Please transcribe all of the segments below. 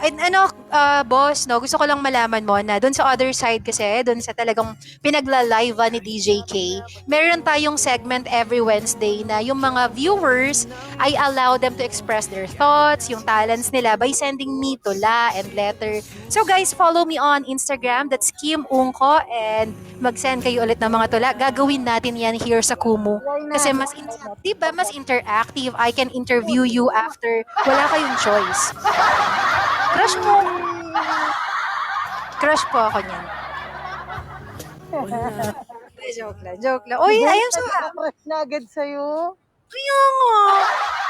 And ano, boss, no, gusto ko lang malaman mo na doon sa other side kasi, doon sa talagang pinagla-live ni DJ K, meron tayong segment every Wednesday na yung mga viewers ay allow them to express their thoughts, yung talents nila by sending me tula and letter. So guys, follow me on Instagram, that's Kim Ungko, and mag-send kayo ulit ng mga tula. Gagawin natin yan here sa Kumu. Why Kasi not? diba, mas interactive. I can interview you after. Wala kayong choice. Crush mo. Crush po ako niyan. Joke lang, joke lang. Uy, ayun sa... Crush na agad sa'yo. Kaya nga.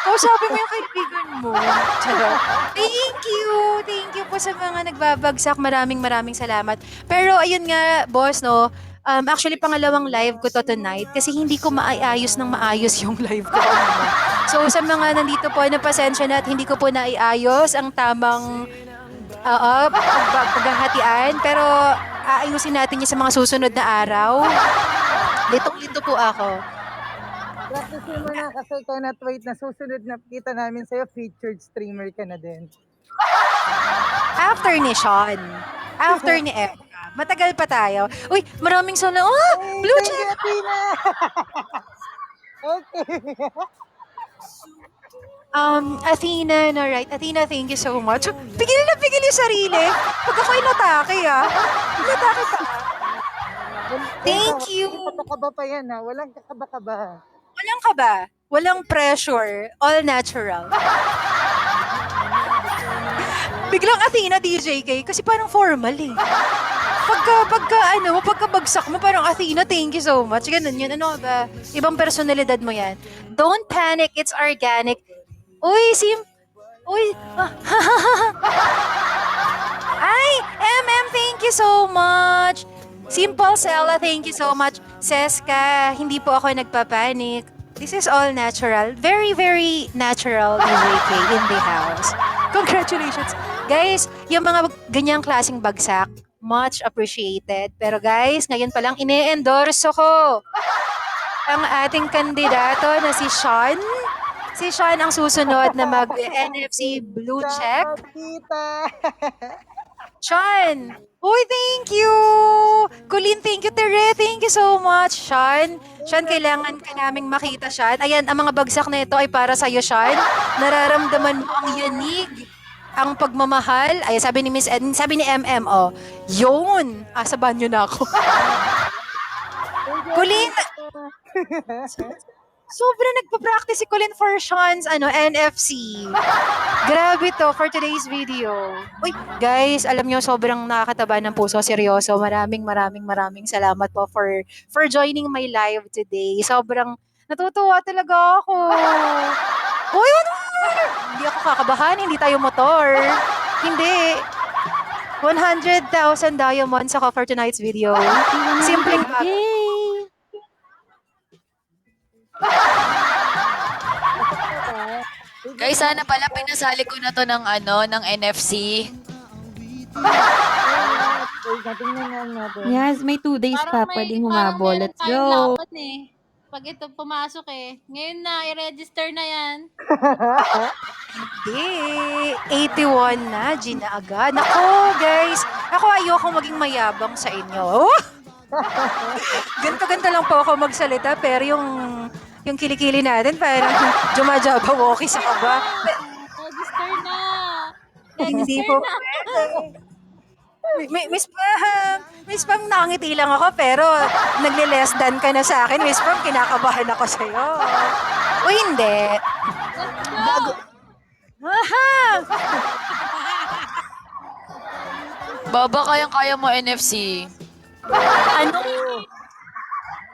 Kausapin mo yung kaibigan mo. Charot. Thank you. Thank you po sa mga nagbabagsak. Maraming salamat. Pero ayun nga, boss, no, actually, pangalawang live ko to tonight kasi hindi ko maayos ng maayos yung live ko kanina. So, sa mga nandito po, napasensya na at hindi ko po naiayos ang tamang paghahatian. Pero, aayusin natin yun sa mga susunod na araw. Litong-lito po ako. Practice mo na kasi cannot wait na susunod na kita namin sa'yo, featured streamer ka na din. After ni Sean. After ni Efra. Matagal pa tayo. Uy, maraming sana. Oh, blue Thank you, check! Athena. Okay. Athena, no, right? Athena, thank you so much. Pigil na pigil yung sarili. Pag ako inatake, Inatake ka. Thank you. Kakaba pa yan, ha? Walang kakaba-kaba. Walang kaba. Walang pressure. All natural. Biglang Athena DJK kasi parang formal eh. Pagka bagsak mo, parang Athena, thank you so much. Ganun yun. Ano ba? Ibang personalidad mo yan. Don't panic, it's organic. Uy, Uy. Ay, MM, thank you so much. Simple Sella, thank you so much. Seska, hindi po ako nagpapanik. This is all natural. Very natural DJK in the house. Congratulations. Guys, yung mga ganyang klaseng bagsak, much appreciated. Pero guys, ngayon pa lang ine-endorse ko ang ating kandidato na si Sean. Si Sean ang susunod na mag-NFC Blue Check. Kita. Sean! Uy, thank you! Colleen, thank you. Tere, thank you so much, Sean. Sean, kailangan ka naming makita, Sean. Ayan, ang mga bagsak na ito ay para sa'yo, Sean. Nararamdaman mo ang yanig, ang pagmamahal. Ay, sabi ni Miss Ed, sabi ni MM, oh, yun! Sa banyo na ako. Colleen, sobrang nagpa-practice si Colleen for Sean's NFC. Grabe to for today's video. Uy, guys, alam nyo, sobrang nakakataba ng puso. Seryoso. Maraming salamat po for joining my live today. Sobrang natutuwa talaga ako. Uy, hindi ako kakabahan. Hindi tayo motor. Hindi. 100,000 diamonds ako for tonight's video. Simpleng Guys, sana pala pinasali ko na to ng ng NFC. Yes, may 2 days pa pwedeng humabol. Let's Time go. lapad eh. Pag ito pumasok eh. Ngayon na, i-register na yan. Hindi. 81 na. Gina agad. Nako, guys. Ako ayoko maging mayabang sa inyo. Ganto lang po ako magsalita, pero yung kilikili natin, parang jumajabawokis sa kaba. Register na. Hindi Register po. na. Miss Pam, nakangiti lang ako, pero nagle-less than ka na sa akin. Miss Pam, kinakabahan ako sa'yo. O hindi. Bago. Aha! Baba, kayang-kaya mo NFC.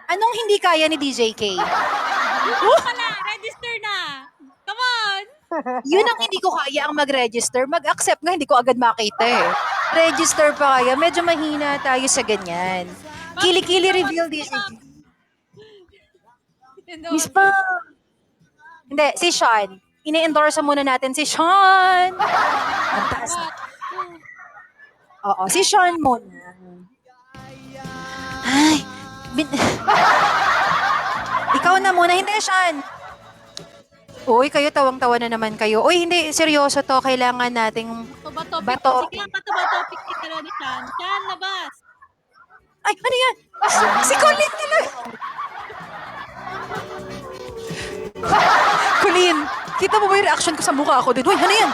Anong hindi kaya ni DJ K? Pala, register na. Come on. Yun ang hindi ko kaya, ang mag-register. Mag-accept nga, hindi ko agad makita eh. Register pa kaya. Medyo mahina tayo sa ganyan. Kili-kili reveal DJ K. Miss Pam. Hindi, si Sean. Ine-endorse muna natin si Sean. Fantastic. Oo, si Sean muna. Ay, ikaw na muna. Hindi, Sean. Uy, kayo tawang-tawa na naman kayo. Uy, hindi, seryoso to. Kailangan nating Topic. bato. Sige, topic kita na ni Chan. Chan, labas. Ay, ano yan? Si Colin talaga. Colin, kita mo ba yung reaction ko sa mukha ko din? Uy, ano yan?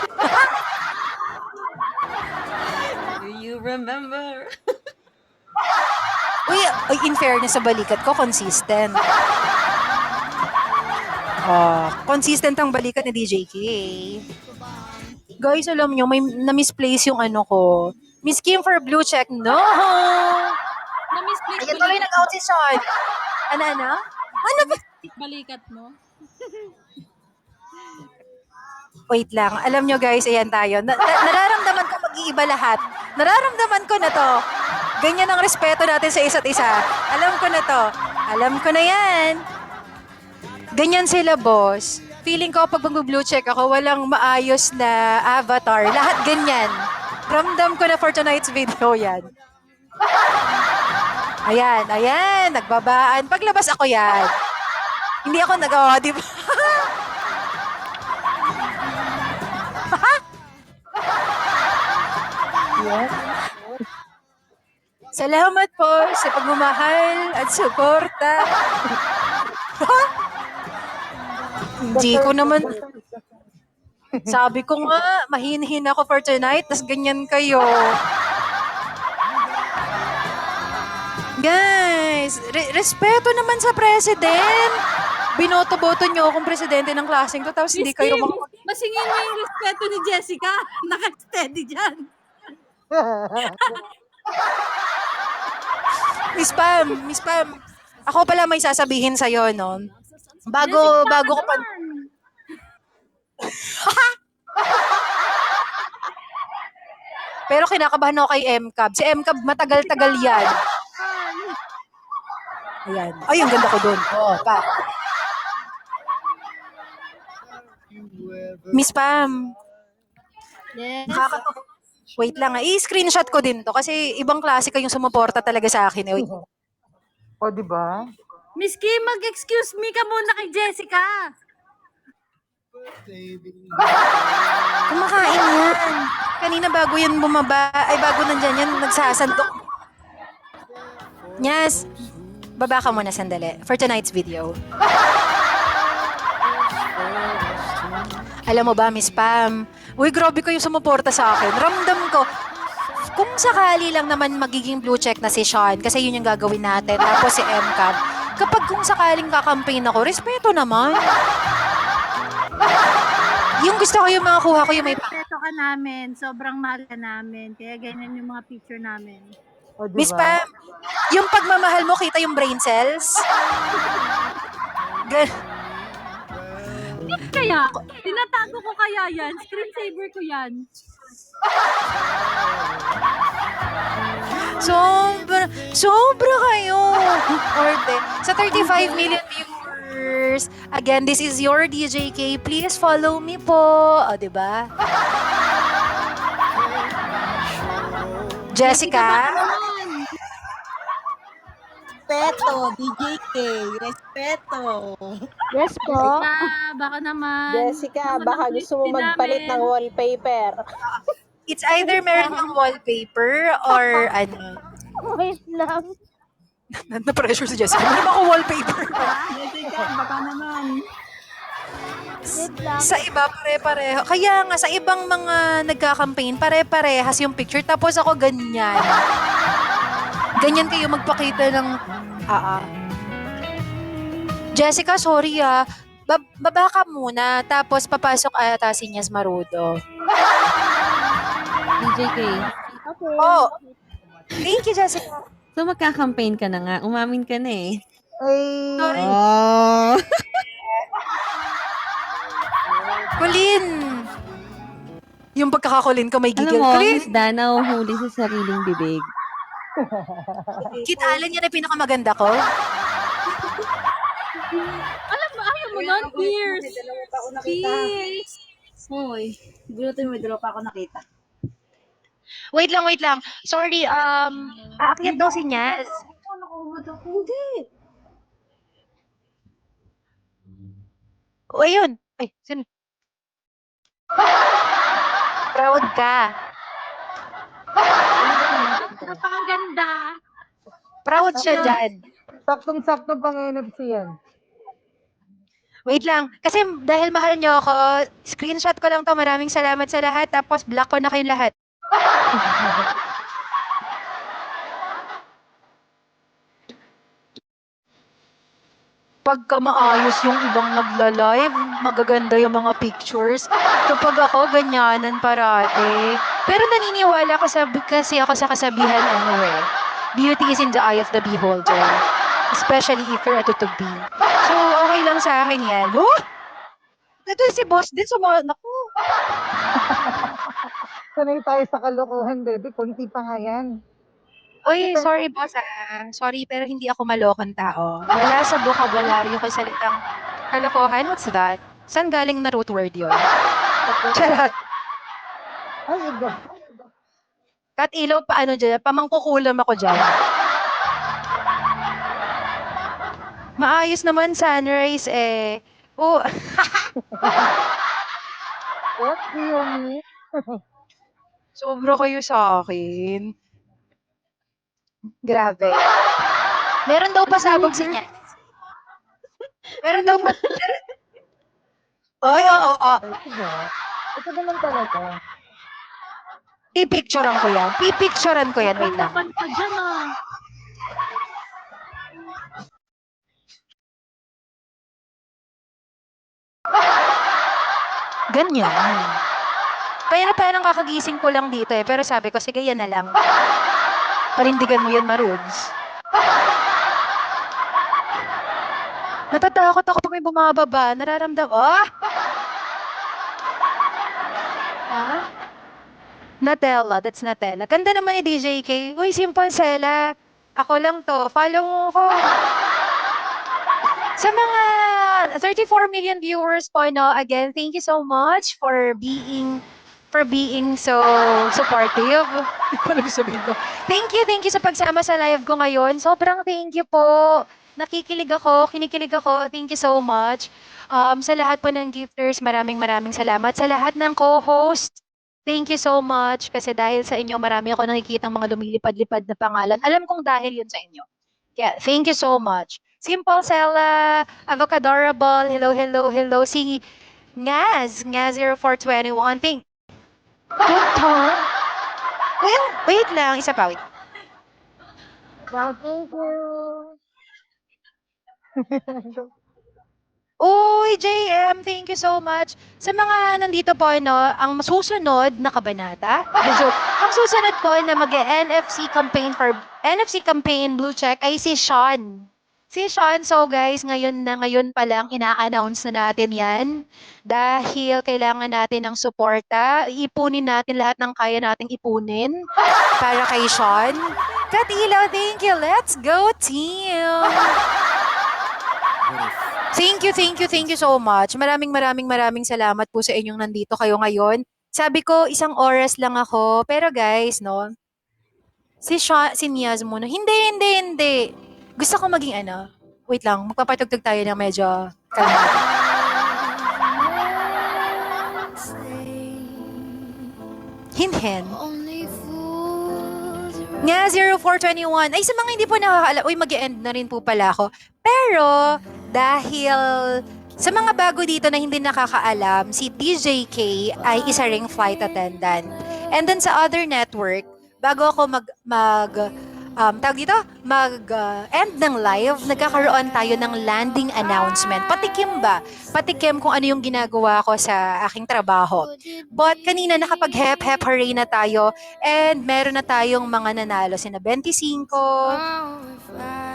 Do you remember? Uy, in fairness sa balikat ko, consistent. Consistent ang balikat ni DJ K. Guys, alam nyo, may na-misplace yung ano ko. Miss Kim for blue check. No! Na-misplace Ayan tuloy nag-out si Sean. Ano? Ano ba? balikat mo. Wait lang. Alam nyo guys, ayan tayo. Nararamdaman ko mag-iiba lahat. Nararamdaman ko na to. Ganyan ang respeto natin sa isa't isa. Alam ko na to. Alam ko na yan. Ganyan sila, boss. Feeling ko pag mag-blue check ako, walang maayos na avatar. Lahat ganyan. Ramdam ko na for tonight's video yan. Ayan. Nagbabaan. Paglabas ako yan. Hindi ako di ba? Yes. Salamat po sa pagmamahal at suporta. Hindi ko naman, sabi ko nga, mahinhin ako for tonight, tas ganyan kayo. Guys, respeto naman sa president. Binoto-boto nyo akong presidente ng klaseng to, tapos hindi kayo Masingin mo yung respeto ni Jessica. Naka-steady dyan. Miss Pam, ako pala may sasabihin sa'yo, no? Bago ko pa... Pero kinakabahan ako kay MCAB. Si MCAB, matagal-tagal yan. Ayan. Ay, ang ganda ko dun. Pa. Miss Pam, Yes. wait lang i-screenshot ko din to kasi ibang klase kayong sumuporta talaga sa akin. Wait. O, di ba? Miss Kim, mag-excuse me ka muna kay Jessica. Kumakain yan. Kanina bago yan bumaba, bago nandyan yan, nagsasandok. Yes. Baba ka muna sandali for tonight's video. Alam mo ba, Miss Pam? Uy, grabe kayo sumuporta sa akin. Ramdam ko, kung sakali lang naman magiging blue check na si Sean, kasi yun yung gagawin natin, tapos si MCAB, kapag kung sakaling kakampaign ako, respeto naman. Yung gusto ko yung mga kuha ko yung may Respeto ka namin. Sobrang mahal ka namin. Kaya ganyan yung mga picture namin. O, di Miss ba? Pam, yung pagmamahal mo, kita yung brain cells? Kaya, tinatago ko kaya yan. Screensaver ko yan. Sobra kayo. Orte. Sa 35 million viewers. Again, this is your DJ K. Please follow me po. O, diba? Jessica? Respeto, DJ K. Respeto. Yes po. Baka naman. Jessica, baka gusto mo magpalit ng wallpaper. It's either meron ng wallpaper or ano. Wait lang. Na-pressure si Jessica. Ano ba ako wallpaper? Jessica, baka naman. Wait lang. Sa iba, pare-pareho. Kaya nga, sa ibang mga nagka-campaign, pare-parehas yung picture. Tapos ako ganyan. Ganyan kayo magpakita ng... Jessica, sorry baba ka muna. Tapos papasok ata si Nyas Marudo. DJ K. Oh, thank you, Jessica. So magka-campaign ka na nga. Umamin ka na eh. Ay, Sorry. Oh. Colin! Yung pagkakakulin ko may Alam gigil. mo, Colin! Miss Dana, huli sa sariling bibig. Kitalan niya na pinakamaganda ko? Alam mo, ayaw mo nun? Cheers! Cheers! Hoy, gulotin mo, may dalawa pa ako nakita. Wait lang. Sorry, aakyat daw si Nyas. Hindi. O, ayun. Ay, sino? Proud ka. Napakaganda. Proud siya dyan. Saktong-sakto pang NFC yan. Wait lang. Kasi dahil mahal niyo ako, screenshot ko lang to. Maraming salamat sa lahat. Tapos block ko na kayong lahat. Pagka maayos yung ibang nagla-live, magaganda yung mga pictures. Kapag ako, ganyanan parate. Pero naniniwala kasi ako sa kasabihan anyway. Beauty is in the eye of the beholder. Especially if you're a tutugbi. So, okay lang sa akin yan. Oh! Ito si boss din naku. Sanay tayo sa kalokohan, baby. Kunti pa nga yan. Uy, sorry boss Sorry, pero hindi ako malokong tao. Wala sa bokabularyo ko salitang kalokohan. What's that? Saan galing na root word yun? Charot. Ay, iba. Kat ilaw pa ano dyan, pamangkukulam ako dyan. Maayos naman sunrise eh. Oh, What do you mean? sobra kayo sa akin. Grabe. Meron daw pasabog si niya. Meron daw pa... Ay, oo, oo. Diba? Ito naman talaga. Pipicturean ko yan. Pipicturean ko yan. Wait lang. Laban pa dyan ah. Ganyan. Pero parang kakagising ko lang dito eh. Pero sabi ko, sige yan na lang. Parindigan mo yan, Maruds. Natatakot ako pag may bumababa. Nararamdam, ah! Ah? Nutella, that's Nutella. Ganda naman ni DJ K. Uy, simple Sela. Ako lang to. Follow mo ko. Sa mga 34 million viewers po, no, again, thank you so much for being so supportive. Hindi ko alam sabihin ko. Thank you sa pagsama sa live ko ngayon. Sobrang thank you po. Nakikilig ako, kinikilig ako. Thank you so much. Sa lahat po ng gifters, maraming salamat. Sa lahat ng co-host, thank you so much. Kasi dahil sa inyo, marami ako nakikita mga lumilipad-lipad na pangalan. Alam kong dahil yun sa inyo. Yeah, thank you so much. Simple Sella, Avocadorable, hello. Si Ngaz 0421. Good talk. Well, wait lang, isa pa, wait. Wow, thank you. Uy, JM, thank you so much. Sa mga nandito po, no, ang susunod na kabanata, ang susunod po na NFC campaign Blue Check ay si Sean. Si Sean, so guys, ngayon pa lang ina-announce na natin yan dahil kailangan natin ng suporta. Iipunin natin lahat ng kaya nating ipunin para kay Sean. Katilaw, thank you. Let's go, team! Thank you so much. Maraming salamat po sa inyong nandito kayo ngayon. Sabi ko, 1 oras lang ako. Pero guys, no, si Niaz muna. Hindi. Gusto ko maging wait lang, magpapatugtog tayo ng medyo kalmado. Hinhen. Nga, 0421. Ay, sa mga hindi po nakakaalam, mag-e-end na rin po pala ako. Pero, dahil sa mga bago dito na hindi nakakaalam, si DJ K ay isa ring flight attendant. And then sa other network, bago ako mag-end ng live, nagkakaroon tayo ng landing announcement. Patikim kung ano yung ginagawa ko sa aking trabaho. But kanina nakapag-hep hooray na tayo and meron na tayong mga nanalo. Sina 25,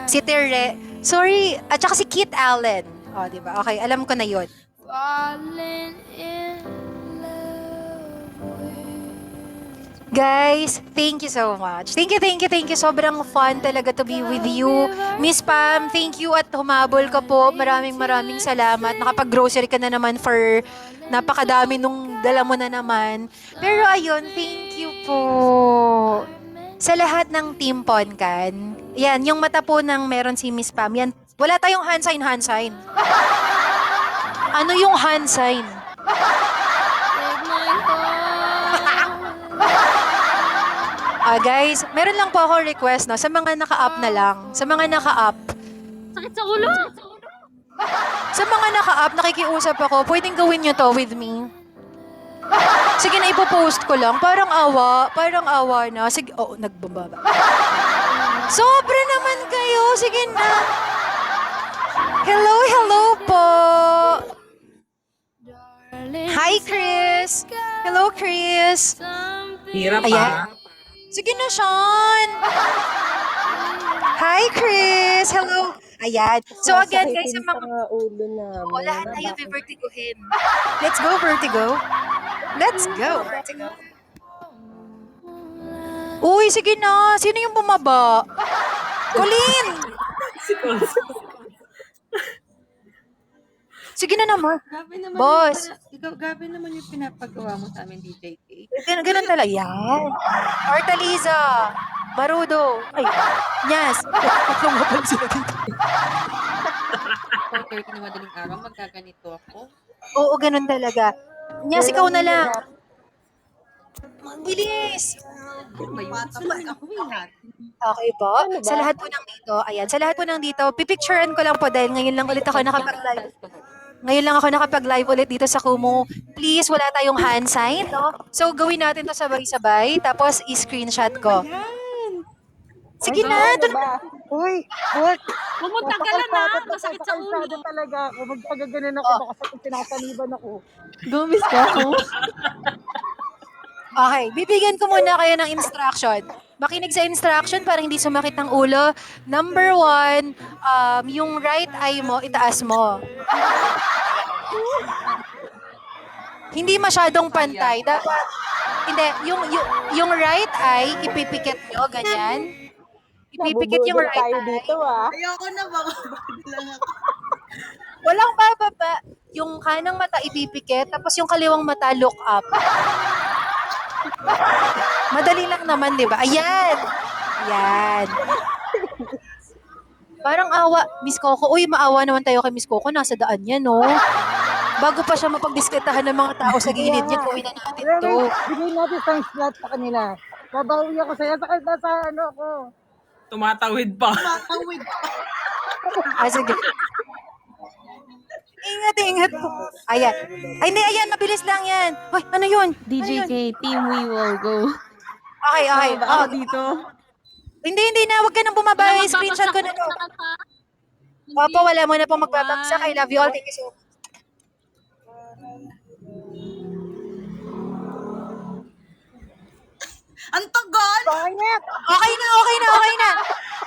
si Tere, at saka si Kit Allen. O, diba? Okay, alam ko na yun. Guys, thank you so much. Thank you. Sobrang fun talaga to be with you. Miss Pam, thank you at humabol ka po. Maraming salamat. Nakapag-grocery ka na naman for napakadami nung dala mo na naman. Pero ayun, thank you po. Sa lahat ng Team Poncan, yan, yung mata po ng meron si Miss Pam, yan, wala tayong hand sign. Ano yung hand sign? Take my call. Guys, meron lang po ako request, no? Sa mga naka-up na lang. Sa mga naka-up. Sakit sa ulo. Sa mga naka-up, nakikiusap ako, pwedeng gawin nyo to with me. Sige na, ipopost ko lang. Parang awa na. Sige, nagbababa. Sobra naman kayo. Sige na. Hello po. Hi, Chris. Hello, Chris. Hirap Ayan. Sige na, Sean. Hi, Chris. Hello. Ayan. So again, guys, sa mga... ulo na. Lahat tayo vertigohin. Let's go, Vertigo. Let's go, Vertigo. Uy, sige na. Sino yung bumaba? Colleen! Sige na naman. Grabe naman Boss. Grabe naman yung pinapagawa mo sa amin, DJ K. Ganun talaga. Yan. Hortaliza. Barudo. Ay, Nyas. Lumabang sila dito. 4:30 na madaling araw, magkaganito ako. Oo, ganun talaga. Nyas, ikaw na lang. Mabilis. Ako lahat. Okay po. Sa lahat po ng dito, ayan, sa lahat po ng dito, pipicturean ko lang po dahil ngayon lang ulit ako nakapag-live. Ngayon lang ako nakapag-live ulit dito sa Kumu. Please, wala tayong hand sign, no? So, gawin natin to sabay-sabay, tapos i-screenshot ko. Sige na, ito na. Uy, Huwag mo tagalan na. Masakit sa ulo. talaga ako. Magpagaganan ako. Baka sa tinataniban ako. Gumis ka ako. Okay, bibigyan ko muna kayo ng instruction. Makinig sa instruction para hindi sumakit ang ulo. Number 1, yung right eye mo, itaas mo. Hindi masyadong pantay. Dapat, hindi, yung right eye, ipipikit nyo, ganyan. Ipipikit yung Nabubudol right tayo eye. dito ah. Ayoko na, baka lang ako. Walang bababa. Yung kanang mata ipipikit, tapos yung kaliwang mata look up. Madali lang naman, di ba? Ayan! Ayan. Parang awa, Miss Coco. Uy, maawa naman tayo kay Miss Coco. Nasa daan niya, no? Bago pa siya mapagdisketahan ng mga tao sa gilid niya, gawin na natin to. Bigay natin sa slot sa kanila. Babawi ako sa'yo. Sa ano ko. Tumatawid pa. Sige. Ingat po. Ayan. Ay, hindi, ayan. Mabilis lang yan. Hoy, ano yun? DJ K, team we will go. Okay. Oh, Dito. hindi na. Huwag ka nang bumaba. Screenshot ko na to. Opo, wala mo na pong magbabagsak. I love you all. Thank you so much. Ang tagal! Pangit! Okay na.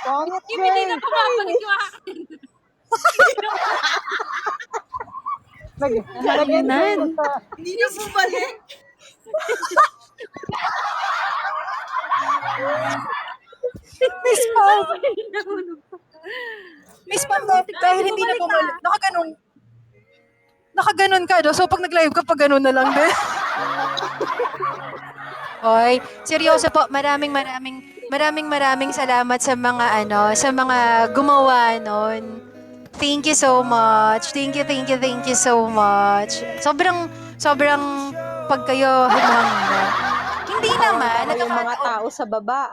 Pangit, Hindi na Jay! pumapalik yung akin. Halinan. Hindi na bumalik. Miss Pam. Miss Pam, dahil hindi na bumalik. Nakaganon ka, do? So, pag nag-live ka, pag ganon na lang din. Oy, seryoso po, maraming salamat sa mga gumawa nun. Thank you so much. Thank you so much. Sobrang pag kayo humanga. Hindi naman, Yung mga tao sa baba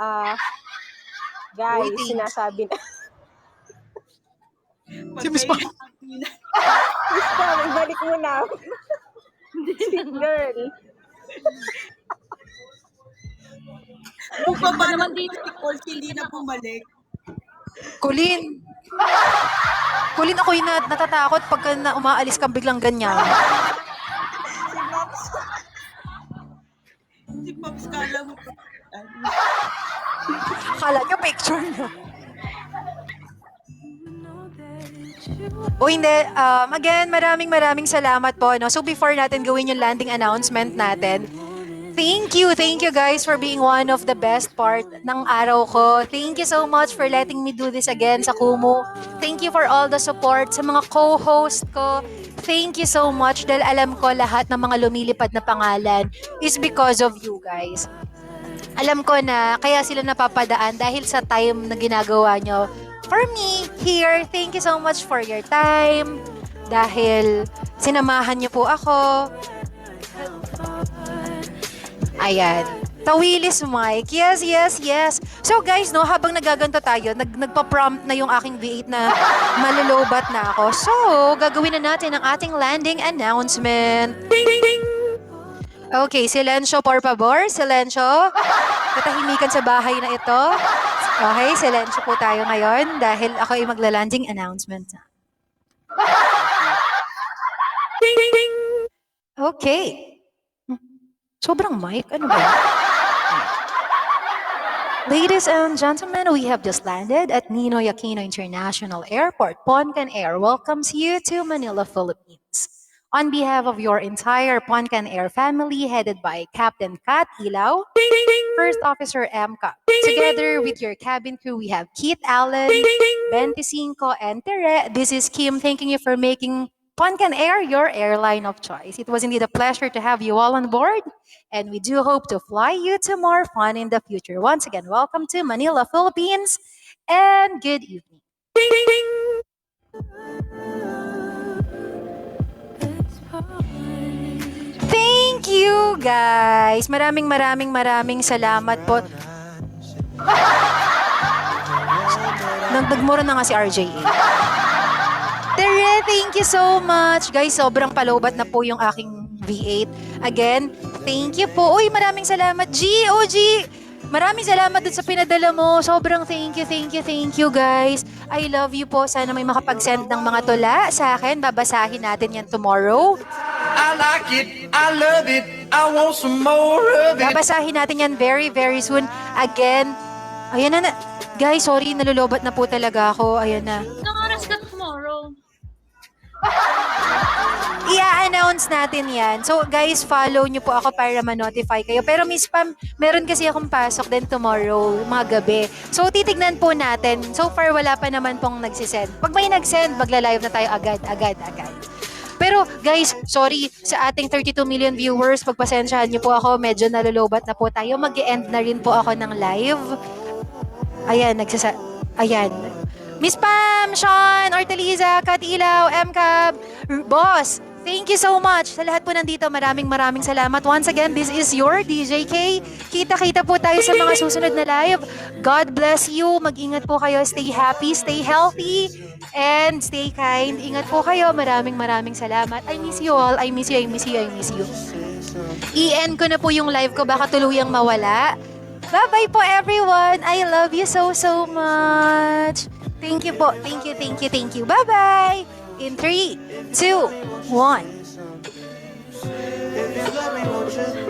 guys, Waiting. sinasabi na. Si Miss Pam. Miss Pam, ibalik mo na. Sweet girl. Kung pa ba naman naman dito? dito, hindi na bumalik. Colleen, ako yung natatakot pagka umaalis kang biglang ganyan. Si Pops, kala mo. Akala niyo picture niya. O hindi, again, maraming salamat po. No? So before natin gawin yung landing announcement natin, thank you guys for being one of the best part ng araw ko. Thank you so much for letting me do this again sa Kumu. Thank you for all the support sa mga co-host ko. Thank you so much dahil alam ko lahat ng mga lumilipad na pangalan is because of you guys. Alam ko na kaya sila napapadaan dahil sa time na ginagawa nyo. For me, here, thank you so much for your time. Dahil sinamahan niyo po ako. Ayan. Tawilis Mike. Yes, yes, yes. So guys, no, habang nagaganto tayo, nagpa-prompt na yung aking V8 na malulobat na ako. So, gagawin na natin ang ating landing announcement. Okay, silensyo por favor. Silensyo. Katahimikan sa bahay na ito. Okay, silensyo po tayo ngayon dahil ako ay magla-landing announcement. Okay. Sobrang mic. Ano ba? Ladies and gentlemen, we have just landed at Ninoy Aquino International Airport. Poncan Air welcomes you to Manila, Philippines. On behalf of your entire Poncan Air family, headed by Captain Kat Ilaw, First Officer MCA. Together with your cabin crew, we have Keith Allen, 25, and Tere. This is Kim thanking you for making Poncan Air your airline of choice. It was indeed a pleasure to have you all on board, and we do hope to fly you to more fun in the future. Once again, welcome to Manila, Philippines, and good evening. Thank you, guys. Maraming salamat po. Nagmura na nga si RJA. Tere, thank you so much. Guys, sobrang palobat na po yung aking V8. Again, thank you po. Uy, maraming salamat, G. Oh, G. Maraming salamat dun sa pinadala mo. Sobrang thank you, guys. I love you po. Sana may makapag-send ng mga tula sa akin. Babasahin natin yan tomorrow. I like it, I love it, I want some more of it. Babasahin natin yan very, very soon. Again, ayan na. Guys, sorry, nalulobat na po talaga ako. Ayan na. Anong oras ka tomorrow? I-announce natin yan. So, guys, follow nyo po ako para ma-notify kayo. Pero Miss Pam, meron kasi akong pasok din tomorrow, mga gabi. So, titignan po natin. So far, wala pa naman pong nagsisend. Pag may nagsend, magla-live na tayo agad. Pero, guys, sorry sa ating 32 million viewers. Pagpasensyahan nyo po ako. Medyo nalulobat na po tayo. Mag-e-end na rin po ako ng live. Ayan, Ayan. Miss Pam, Sean, Orteliza, Kat Ilaw, MCAB, Boss, thank you so much. Sa lahat po nandito, maraming salamat. Once again, this is your DJ K. Kita-kita po tayo sa mga susunod na live. God bless you. Mag-ingat po kayo. Stay happy, stay healthy, and stay kind. Ingat po kayo. Maraming salamat. I miss you all. I miss you. I-end ko na po yung live ko. Baka tuluyang mawala. Bye-bye po, everyone. I love you so much. Thank you po. Thank you. Bye-bye. In 3, 2, 1. If you love me, won't you